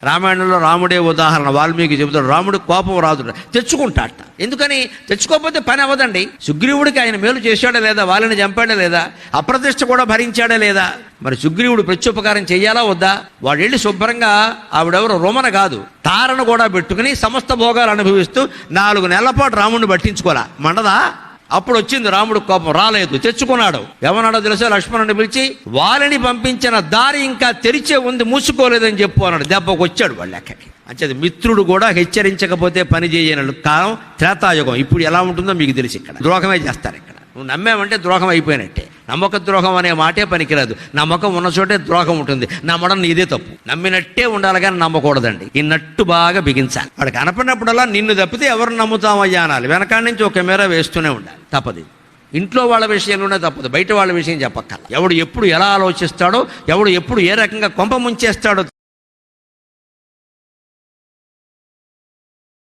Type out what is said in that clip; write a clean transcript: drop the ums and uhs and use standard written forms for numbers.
రామాయణంలో రాముడే ఉదాహరణ. వాల్మీకి చెబుతాడు రాముడు కోపం రాదు, తెచ్చుకుంటాట. ఎందుకని తెచ్చుకోకపోతే పని అవ్వదండి. సుగ్రీవుడికి ఆయన మేలు చేశాడా లేదా, వాళ్ళని చంపాడా లేదా, అప్రతిష్ట కూడా భరించాడా లేదా? మరి సుగ్రీవుడు ప్రత్యుపకారం చెయ్యాలా వద్దా? వాడు వెళ్ళి శుభ్రంగా ఆవిడెవరు రుమన కాదు, తారను కూడా పెట్టుకుని సమస్త భోగాలు అనుభవిస్తూ 4 నెలల పాటు రాముడిని పట్టించుకోరా, మండదా? అప్పుడు వచ్చింది రాముడు కోపం, రాలేదు, తెచ్చుకున్నాడు. ఏమన్నాడో తెలుసా? లక్ష్మణుని పిలిచి వాళ్ళని పంపించిన దారి ఇంకా తెరిచే ఉంది, మూసుకోలేదని చెప్పు అన్నాడు. దెబ్బకు వచ్చాడు వాళ్ళ లెక్కకి. అంచేది మిత్రుడు కూడా హెచ్చరించకపోతే పని చేయని కాలం త్రేతాయుగం. ఇప్పుడు ఎలా ఉంటుందో మీకు తెలిసి ఇక్కడ ద్రోహమే చేస్తారు. ఇక్కడ నువ్వు నమ్మావంటే ద్రోహం అయిపోయినట్టే. నమ్మక ద్రోహం అనే మాటే పనికిరాదు. నమ్మకం ఉన్న చోటే ద్రోహం ఉంటుంది. నమ్మడం నీదే తప్పు. నమ్మినట్టే ఉండాలి కానీ నమ్మకూడదండి. ఈ నట్టు బాగా బిగించాలి. వాడు కనపడినప్పుడల్లా నిన్ను తప్పితే ఎవరు నమ్ముతామయ్యా అనాలి. వెనకాడి నుంచి ఒక కెమెరా వేస్తూనే ఉండాలి. తప్పది. ఇంట్లో వాళ్ళ విషయంలోనే తప్పదు, బయట వాళ్ళ విషయం చెప్పక్కర్లా. ఎవడు ఎప్పుడు ఎలా ఆలోచిస్తాడో, ఎవడు ఎప్పుడు ఏ రకంగా కొంప ముంచేస్తాడో